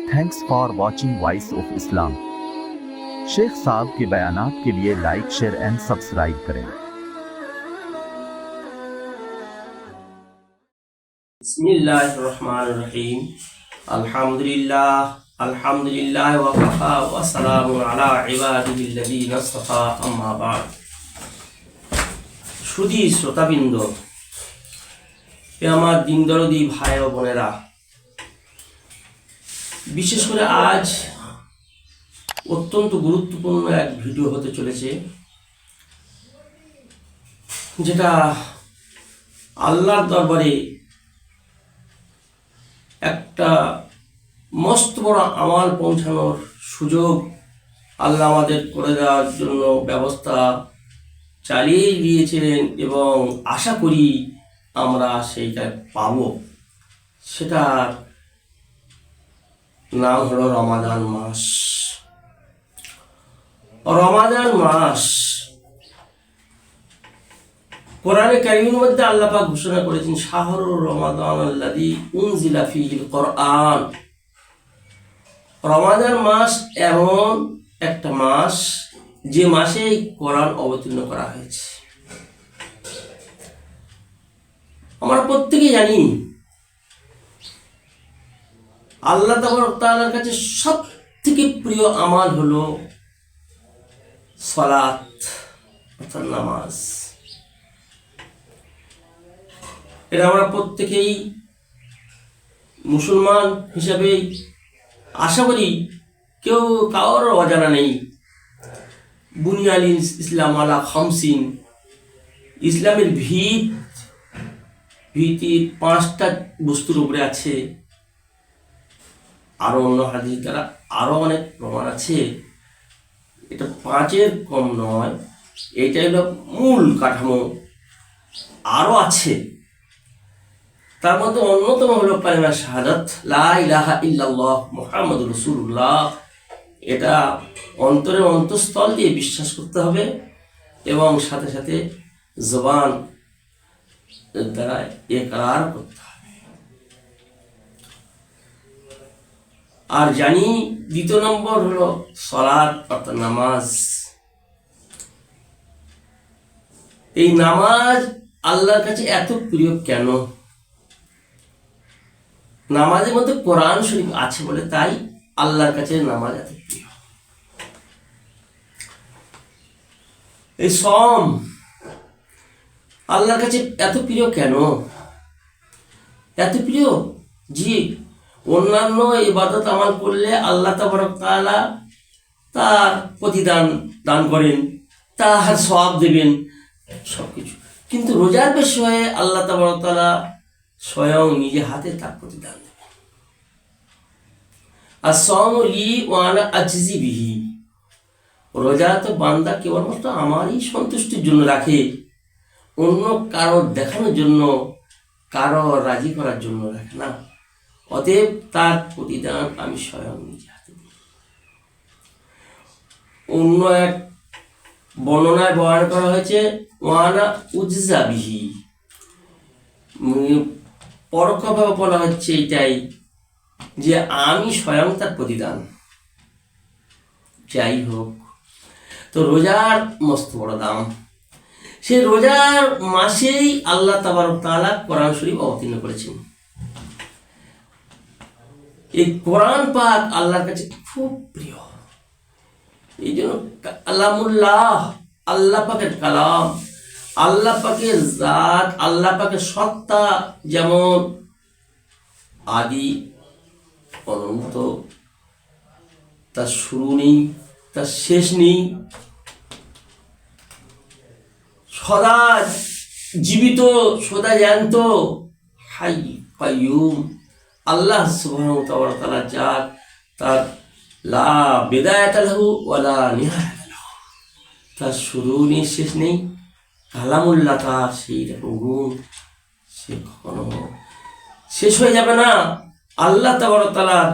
Thanks for watching voice of Islam. शेख साहब के बयानात के लिए लाइक, शेयर एंड सब्सक्राइब करें। बिस्मिल्लाहिर्रहमानिर्रहीम। अल्हम्दुलिल्लाह वकफा व सलामुन अला इबादिहिल्लज़ीना इस्तफा, अम्मा बाद। সুধী শ্রোতাবৃন্দ, এ আমার দিনদরদি ভাই ও বোনেরা, বিশেষ করে আজ অত্যন্ত গুরুত্বপূর্ণ এক ভিডিও হতে চলেছে, যেটা আল্লাহর দরবারে একটা মস্ত বড় আমাল পৌঁছানোর সুযোগ আল্লাহ আমাদের করে দেওয়ার জন্য ব্যবস্থা চালিয়ে দিয়েছিলেন এবং আশা করি আমরা সেইটা পাব। সেটার নাম হলো রমাদান মাস। রমাদান মাস কোরআনে কারীমের মধ্যে আল্লাহ পাক ঘোষণা করেছেন, শাহরুর রমাদান আল্লাযী উনজিলা ফীহিল কোরআন। রমাদান মাস এমন একটা মাস যে মাসে কোরআন অবতীর্ণ করা হয়েছে। আমরা প্রত্যেকেই জানি আল্লাহ তাআলার কাছে সব থেকে প্রিয় আমাল হলো সালাত অর্থাৎ নামাজ। এটা আমরা প্রত্যেকেই মুসলমান হিসাবে আশা করি কেউ কারোর অজানা নেই। বুনিয়াল ইসলাম আলা খামসিন, ইসলামের ভিত্তি 5টা বস্তুর উপরে আছে। আরো অন্য হাদিস দ্বারা আরো অনেক প্রমাণ আছে, এটা 5-এর কম নয়। এটাই হলো মূল কাঠামো, আরো আছে। তার মধ্যে অন্যতম হলো কালিমা শাহাদাত, লা ইলাহা ইল্লাল্লাহ মুহাম্মাদুর রাসূলুল্লাহ। এটা অন্তরের অন্তঃস্থল দিয়ে বিশ্বাস করতে হবে এবং সাথে সাথে জবান দ্বারা ইকরার করতে হবে। আর জানি 2 নম্বর হলো সালাত অর্থাৎ নামাজ। এই নামাজ আল্লাহর কাছে এত প্রিয় কেন? নামাজের মধ্যে কোরআন শরীফ আছে বলে তাই আল্লাহর কাছে নামাজ এত প্রিয়। এই সম আল্লাহর কাছে এত প্রিয় কেন? এত প্রিয় যে অন্যান্য ইবাদত আমাল করলে আল্লাহ তাবারক তাআলা তার প্রতিদান দান করেন, তার সওয়াব দেবেন সবকিছু, কিন্তু রোজার বিষয়ে আল্লাহ তাবারক তাআলা স্বয়ং নিজে হাতে তার প্রতিদান দেবেন। আর সাওমু লি ওয়া আনা আজজি বিহি। রোজা তো বান্দা কেবলমাত্র আমারই সন্তুষ্টির জন্য রাখে, অন্য কারো দেখানোর জন্য, কারো রাজি করার জন্য রাখে না। অতএব তার প্রতিদান আমি স্বয়ং নিজে হাতে দিই। অন্য এক বর্ণনায় বর্ণনা করা হয়েছে ওয়ানা উজজা বিহি, পরোক্ষভাবে বলা হচ্ছে এটাই যে আমি স্বয়ং তার প্রতিদান। যাই হোক, তো রোজার মস্ত বড় দাম। সেই রোজার মাসেই আল্লাহ তাবারক তাআলা কোরআন শরীফ অবতীর্ণ করেছেন। এই কোরআন পাক আল্লাহর কাছে খুব প্রিয়। এই জন্য কালামুল্লাহ, আল্লাহ পাকের কালাম, আল্লাহ পাকের জাত, আল্লাহ পাকের সত্তা যেমন আদি অনন্ত, তার শুরু নেই, তার শেষ নেই, সদা জীবিত, সদা জ্যান্ত, হাই কাইয়ুম। আল্লাহ সুবহানাহু ওয়া তাআলা জাত, তার লা বিদায়াতা লাহু ওয়া লা নিহায়াতা লাহু, তার শুরু নেই, শেষ নেই। কালামুল্লাহ তার সেই রকম গুণ, সে কখনো শেষ হয়ে যাবে না। আল্লাহ তাবারক তাআলার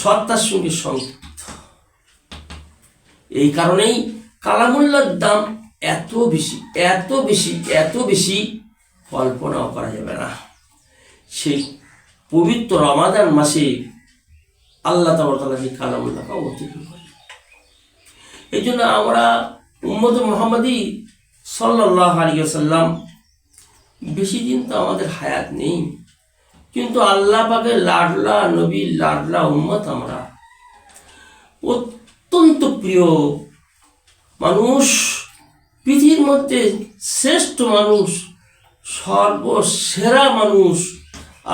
সত্তার সঙ্গে সংযুক্ত। এই কারণেই কালামুল্লাহর দাম এত বেশি, এত বেশি, এত বেশি, কল্পনাও করা যাবে না। সেই পবিত্র রমাদান মাসে আল্লাহ তাআলা সেই কালামুল্লাহকে অবতীর্ণ করেন। এই জন্য আমরা উম্মতে মুহাম্মাদি সাল্লাল্লাহু আলাইহি ওয়াসাল্লাম বেশি দিন তো আমাদের হায়াত নেই, কিন্তু আল্লাহ পাকের লাডলা নবী, লাডলা উম্মত আমরা, অত্যন্ত প্রিয় মানুষ, পৃথিবীর মধ্যে শ্রেষ্ঠ মানুষ, সর্বসেরা মানুষ,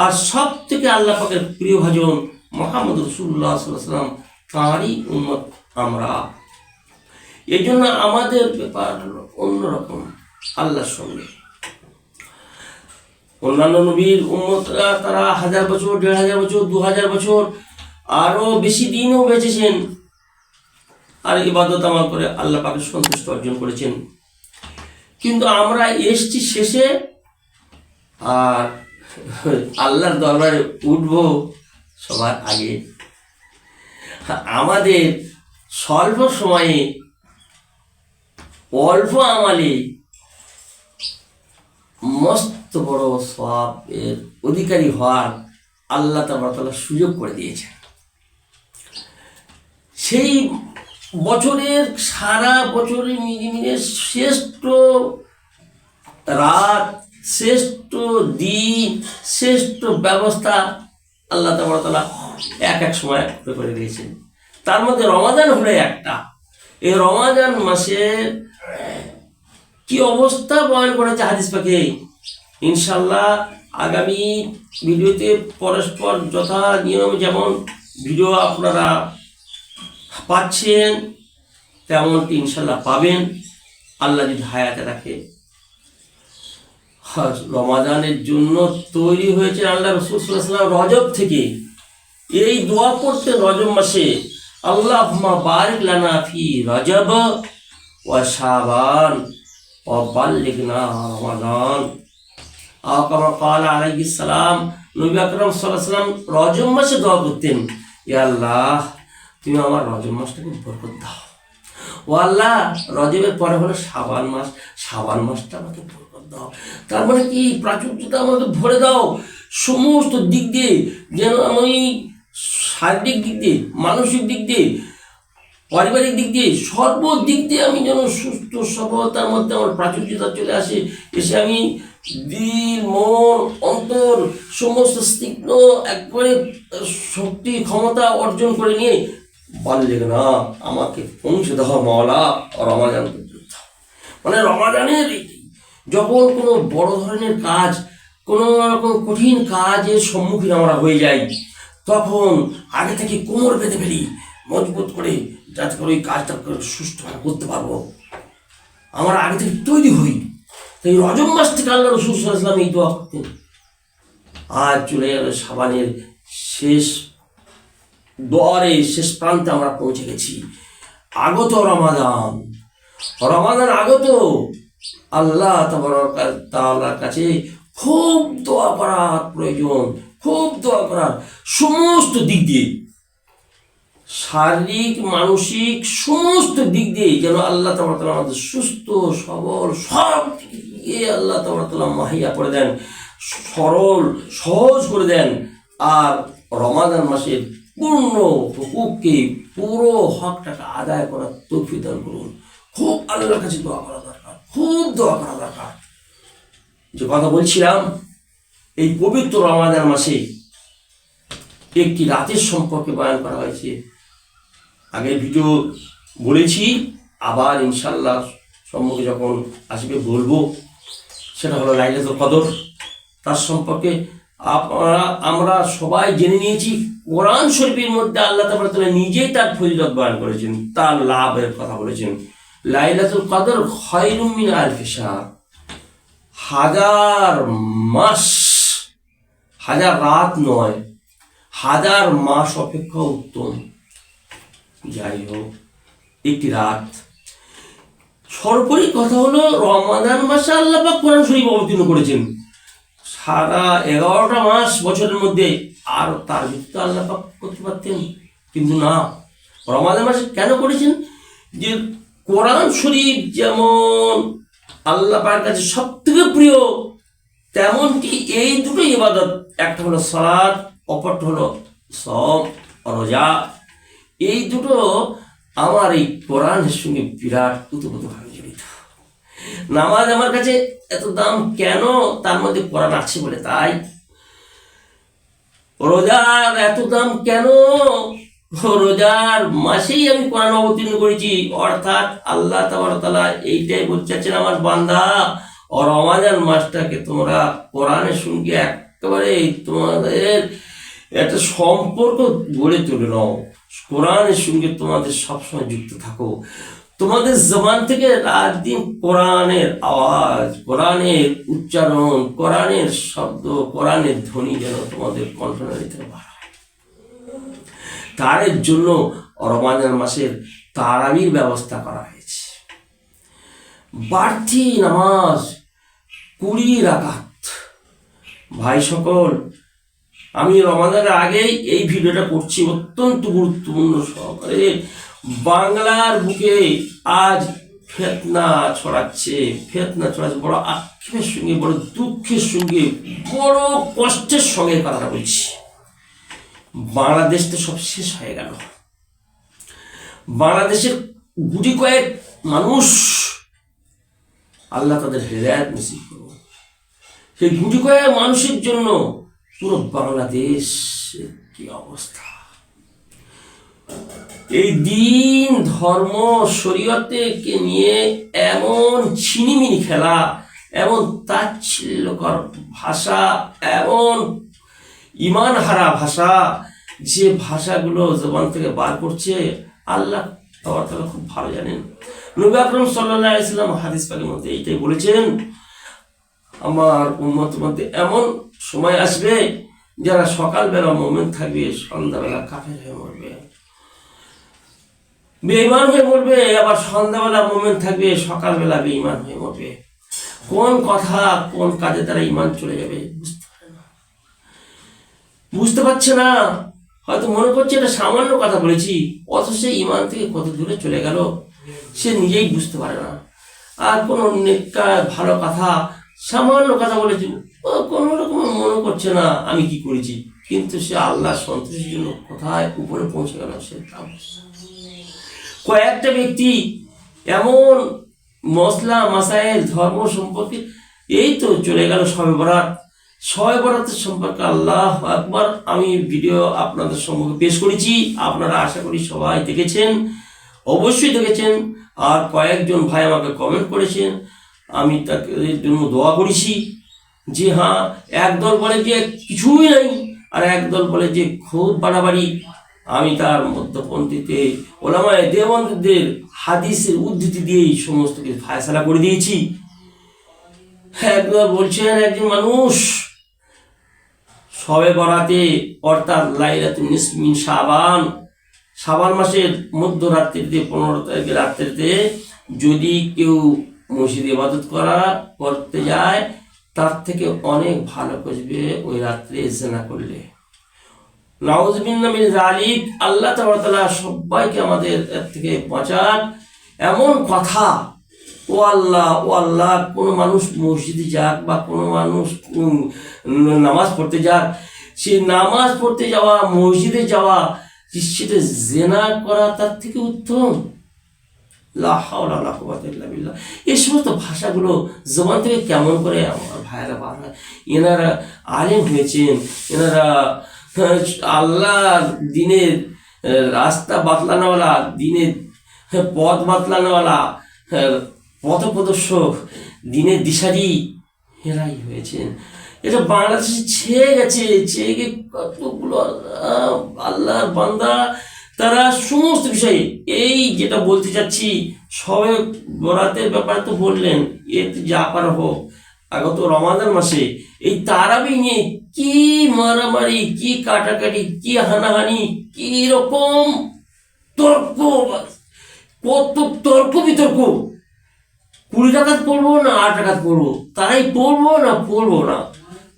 আর সব থেকে আল্লাহ পাকের প্রিয় ভাজন মুহাম্মদ রাসূলুল্লাহ সাল্লাল্লাহু আলাইহি ওয়াসাল্লাম, তাঁরই উম্মত আমরা। এই জন্য আমাদের ব্যাপার অন্যরকম আল্লাহর সঙ্গে। অন্যান্য নবীর উম্মতরা তারা 1000 বছর, 1500 বছর, 2000 বছর, আরো বেশি দিনও বেঁচেছেন, আর ইবাদত আমল করে আল্লাহ পাকের সন্তুষ্ট অর্জন করেছেন। কিন্তু আমরা এসছি শেষে, আর আল্লাহর দরবারে উঠব সবার আগে। আমাদের স্বল্প সময়ে অল্প আমালে মস্ত বড় সওয়াবের অধিকারী হওয়ার আল্লাহ তাআলা সুযোগ করে দিয়েছেন। সেই বছরের সারা বছরের মিলিয়ে শ্রেষ্ঠ রাত, শ্রেষ্ঠ দিন, শ্রেষ্ঠ ব্যবস্থা আল্লাহ তাআলা এক এক সময় করে দিয়েছেন। তার মধ্যে রমাদান হলো একটা। এই রমাদান মাসে কি অবস্থা বয়ান করেছে হাদিস পাকে, ইনশাল্লাহ আগামী ভিডিওতে পরস্পর যথা নিয়ম যেমন ভিডিও আপনারা পাচ্ছেন তেমনটি ইনশাল্লাহ পাবেন, আল্লাহ যদি হায়াতে রাখে। রমাদানের জন্য তৈরি হয়েছে আল্লাহ রাসূল সাল্লাল্লাহু আলাইহি ওয়াসাল্লাম রজব থেকে। এই দোয়া করতে রজব মাসে, আল্লাহুম্মা বারিক লানা ফি রজব ওয়া শাবান ওয়া বাল্লিগনা রমাদান। কামা ক্বালা আলাইহিস সালাম, নবী আকরাম সাল্লাল্লাহু আলাইহি ওয়াসাল্লাম রজব মাসে দোয়া করতেন, ইয়া আল্লাহ তুমি আমার রজব মাসটাকে বরকত দাও। ও আল্লাহ, রজবের পরে হলো শাবান মাস, শাবান মাসটা আমাকে বরকত দাও। তার মানে কি, প্রাচুর্যতা আমাকে ভরে দাও সমস্ত দিক দিয়ে, যেন আমি শারীরিক দিক দিয়ে, মানসিক দিক দিয়ে, পারিবারিক দিক দিয়ে, সর্বদিক দিয়ে আমি যেন সুস্থ সবলতার মধ্যে আমার প্রাচুর্যতা চলে আসে, এসে আমি দিল, মন, অন্তর সমস্ত তীক্ষ্ণ একবারে শক্তি ক্ষমতা অর্জন করে নিয়ে বললে না আমাকে পৌঁছে দাও মাওলা রমাদান পর্যন্ত। মানে রমাদানের যখন কোনো বড় ধরনের কাজ, কোনো রকম কঠিন কাজের সম্মুখীন আমরা হয়ে যাই, তখন আগে থেকে কোমর বেঁধে ফেলি মজবুত করে, যাতে করে ওই কাজটা সুষ্ঠুভাবে করতে পারবো, আমরা আগে থেকে তৈরি হই। তাই রজব মাস থেকে আল্লাহ রাসূল সাল্লাল্লাহু আলাইহি ওয়াসাল্লাম এই দোয়া করতেন। আজ চলে গেল শাবানের শেষ দোয়ারে, শেষ প্রান্তে আমরা পৌঁছে গেছি। আগত রমাদান, রমাদান আগত। আল্লাহ তাআলার কাছে খুব দোয়া করার প্রয়োজন, খুব দোয়া করার সমস্ত দিক দিয়ে, শারীরিক মানসিক সমস্ত দিক দিয়ে যেন আল্লাহ তাআলা আমাদের সুস্থ সবল সব দিকে আল্লাহ তাআলা মাহিয়া করে দেন, সরল সহজ করে দেন। আর রমাদান মাসের পূর্ণ হুকুককে, পুরো হকটাকে আদায় করার তৌফিক দান করুন। খুব আল্লাহর কাছে দোয়া করা দরকার, খুব দোয়া করা দরকার। যে কথা বলছিলাম, এই পবিত্র রমাদান মাসে একটি রাতের সম্পর্কে বয়ান করা হয়েছে। আগে ভিডিও বলেছি, আবার ইনশাল্লাহ সম্মুখে যখন আসবে বলবো। সেটা হলো লাইলাতুল কদর। তার সম্পর্কে আমরা সবাই জেনে নিয়েছি। কোরআন শরীফের মধ্যে আল্লাহ তাআলা নিজেই তার ফজিলত বয়ান করেছেন, তার লাভের কথা বলেছেন। লাইলাতুল কদর খায়রুম মিন আলফি শাহর, 1000 মাস, 1000 রাত নয়, 1000 মাস অপেক্ষা উত্তম। যাই হোক, একটি রাত। সর্বোপরি কথা হলো রমাদান মাসে আল্লাহ পাক কোরআন শরীফ অবতীর্ণ করেছেন। সারা 11টা মাস বছরের মধ্যে, আর তার ভিতরে আল্লাহ পাক করতে পারতেন, কিন্তু না। রমাদান মাসে কেন করেছেন? যে কোরআন শরীফ যেমন আল্লাহ পাকের কাছে সব থেকে প্রিয়, তেমনটি এই দুটো ইবাদত, একটা হলো সালাত, অপরটা হলো সওম। রোজা, এই দুটো আমার এই কোরআনের সঙ্গে বিরাট উতপ্রোতভাবে জড়িত। নামাজ আমার কাছে এত দাম কেন? তার মধ্যে কোরআন আছে বলে তাই। রোজার এত দাম কেন? রোজার মাসেই আমি কোরআন অবতীর্ণ করেছি। অর্থাৎ আল্লাহ তাআলা এইটাই বলছেন, আমার বান্দা ও রমাজান মাসটাকে তোমরা কোরআনের সঙ্গে একেবারে তোমাদের একটা সম্পর্ক গড়ে তুলে নাও, কোরআনের সঙ্গে তোমাদের সবসময় যুক্ত থাকো। তোমাদের জবান থেকে রাত দিন কোরআনের আওয়াজ, কোরআনের উচ্চারণ, কোরআনের শব্দ, কোরআনের ধ্বনি যেন তোমাদের কণ্ঠনালীতে বার হয়। তার জন্য রমজান মাসের তারাবির ব্যবস্থা করা হয়েছে। বাড়তি নামাজ 20 রাকাত। ভাই সকল, আমি রমাদানের আগেই এই ভিডিওটা করছি অত্যন্ত গুরুত্বপূর্ণ সহকারে। বাংলার বুকে আজ ফিতনা ছড়াচ্ছে, বড় আক্ষেপের সঙ্গে, বড় দুঃখের সঙ্গে, বড় কষ্টের সঙ্গে কথা বলছি। বাংলাদেশ তো সব শেষ হয়ে গেল। বাংলাদেশের গুটি কয়েক মানুষ, আল্লাহ তাদের হেদায়েত নসিব করুন। সেই গুটি কয়েক মানুষের জন্য পুরো বাংলাদেশ কি অবস্থা। এই দিন, ধর্ম, শরীয়তকে নিয়ে এমন ছিনিমিনি খেলা, এমন তাচ্ছিল্যকর ভাষা, এমন ইমান হারা ভাষা, যে ভাষাগুলো জবান থেকে বার করছে আল্লাহ তাআলা খুব ভালো জানেন। নবী আকরাম সাল্লাল্লাহু আলাইহি ওয়াসাল্লাম হাদিস পাকের মধ্যে এইটাই বলেছেন, আমার উম্মতের মধ্যে এমন সময় আসবে যারা সকালবেলা মুমিন থাকবে, সন্ধ্যাবেলা কাফের হয়ে মরবে, বেঈমান হয়ে মরবে। আবার সন্ধ্যাবেলা মুমিন থাকবে, সকালবেলা বেঈমান হয়ে মরবে। কোন কথা, কোন কাজে তারা ঈমান চলে যাবে বুঝতে পারছে না। হয়তো মনে করছে এটা সামান্য কথা বলেছি, অথচ ঈমান থেকে কত দূরে চলে গেল সে নিজেই বুঝতে পারে না। আর কোনো নেককার ভালো কথা, সামান্য কথা বলেছি, ও কোনো রকম মনে করছে না আমি কি করেছি, কিন্তু সে আল্লাহ সন্তুষ্টির জন্য কোথায় উপরে পৌঁছে গেল সে। কয়েকটা ব্যক্তি এমন মসলা মাসাইল ধর্ম সম্পর্কে, এই তো চলে গেল শবে বরাত। শবে বরাতের সম্পর্কে আল্লাহু আকবার আমি ভিডিও আপনাদের সম্মুখে পেশ করেছি। আপনারা আশা করি সবাই দেখেছেন, অবশ্যই দেখেছেন। আর কয়েকজন ভাই আমাকে কমেন্ট করেছেন, আমি তাদের জন্য দোয়া করেছি। যে হ্যাঁ, একদল বলে যে কিছুই নাই, আর একদল বলে যে খুব বাড়াবাড়ি। আমি তার মধ্যপন্থীতে ওলামায়ে দেওবন্দের হাদিসের উদ্ধৃতি দিয়েই সমস্ত কিছু ফায়সালা করে দিয়েছি। একদল বলছেন একজন মানুষ শবে বরাতে, অর্থাৎ লাইলাতুন নিসফি মিন শাবান মাসের মধ্যরাত্রিতে 15 তারিখের রাত্রিতে যদি কেউ মসজিদে ইবাদত করতে যায়, তার থেকে অনেক ভালো বুঝবে ওই রাত্রে জিনা করলে। নাউযুবিল্লাহ মিন যালিক। আল্লাহ তাআলা সবাইকে আমাদের এর থেকে বাঁচান। এমন কথা, ও আল্লাহ, কোনো মানুষ মসজিদে যাক বা কোনো মানুষ নামাজ পড়তে যাক, সে নামাজ পড়তে যাওয়া, মসজিদে যাওয়া, সেটা জিনা করা তার থেকে উত্তম। লা হাওলা ওয়ালা কুওয়াতা ইল্লা বিল্লাহ। এই সমস্ত ভাষাগুলো জবান থেকে কেমন করে আমার ভাইয়েরা বার হয়? এনারা আলেম হয়েছেন, এনারা আল্লাহর দিনের রাস্তা বাতলানোওয়ালা, দিনের পথ বাতলানোওয়ালা, পথপ্রদর্শক, দিনের দিশারি এরাই হয়েছেন। এটা বাংলাদেশে ছেয়ে গেছে, ছেয়ে গিয়ে কতগুলো আল্লাহর বান্দা তারা সমস্ত বিষয়ে, এই যেটা বলতে চাচ্ছি, শবে বরাতের ব্যাপারে তো বললেন, এতে যা পারা হোক। আগত রমাদান মাসে এই তারাবি নিয়ে কি মারামারি, কি কাটাকাটি, কি হানাহানি, কি রকম তর্ক, কত তর্ক বিতর্ক। 20 রাকাত পড়বো না 8 রাকাত পড়বো, তাই পড়বো না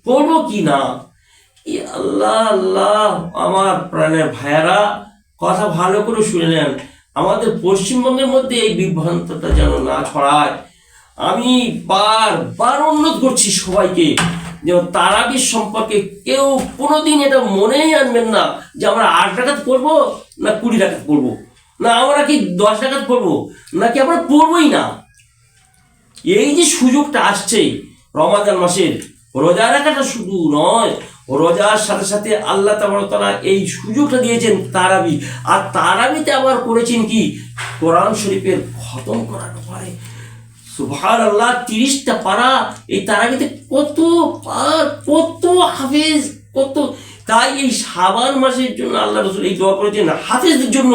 পড়বো কি না। আল্লাহ, আমার প্রাণের ভাইয়ারা কথা ভালো করে শুনে নেন। আমাদের পশ্চিমবঙ্গের মধ্যে এই বিভ্রান্তটা যেন না ছড়ায়। আমি বারবার অনুরোধ করছি সবাইকে, যেমন তারাবির সম্পর্কে কেউ কোনোদিন এটা মনেই আনবেন না যে আমরা 8 রাকাত পড়বো না 20 রাকাত পড়বো, না আমরা কি 10 রাকাত পড়বো, নাকি আমরা পড়বোই না। এই যে সুযোগটা আসছে রমাদান মাসের, রোজা রাখাটা শুধু নয়, রোজার সাথে সাথে আল্লাহ তাআলা এই সুযোগটা দিয়েছেন তারাবি, আর তারাবিতে আবার করেছেন কি কোরআন শরীফের খতম করার ব্যাপারে। সুবহানাল্লাহ, 30টা পারা এই তারাবিতে, কত পার, কত হাফেজ, কত। তাই এই শাবান মাসের জন্য আল্লাহ রাসূল এই দোয়া করেছেন হাফেজদের জন্য,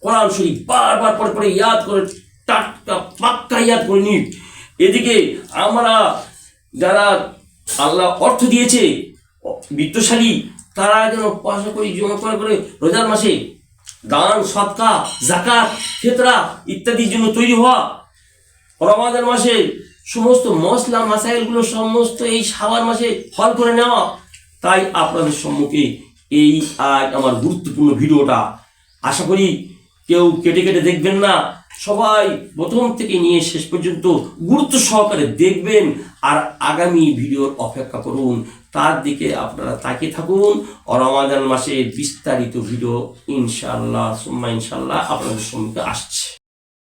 কোরআন শরীফ বারবার পরে পরে ইয়াদ করে, টাটকা পাক্কা ইয়াদ করে নিন। এদিকে আমরা যারা আল্লাহ অর্থ দিয়েছে বিত্তশালী, তারা যেন পয়সা করে জমা করে রোজার মাসে দান, সদকা, যাকাত, ফিতরা ইত্যাদির জন্য তৈরি হওয়া। রমাদান মাসে সমস্ত মসলা মাসাইলগুলো সমস্ত এই শাবান মাসে হল করে নেওয়া। তাই আপনাদের সম্মুখে এই আজ আমার গুরুত্বপূর্ণ ভিডিওটা, আশা করি কেউ কেটে কেটে দেখবেন না, সবাই প্রথম থেকে নিয়ে শেষ পর্যন্ত গুরুত্ব সহকারে দেখবেন, আর আগামী ভিডিওর অপেক্ষা করুন, তার দিকে আপনারা তাকিয়ে থাকুন। রমাদান মাসে বিস্তারিত ভিডিও ইনশাআল্লাহ সুম্মা ইনশাআল্লাহ আপনাদের সম্মুখে আসছে।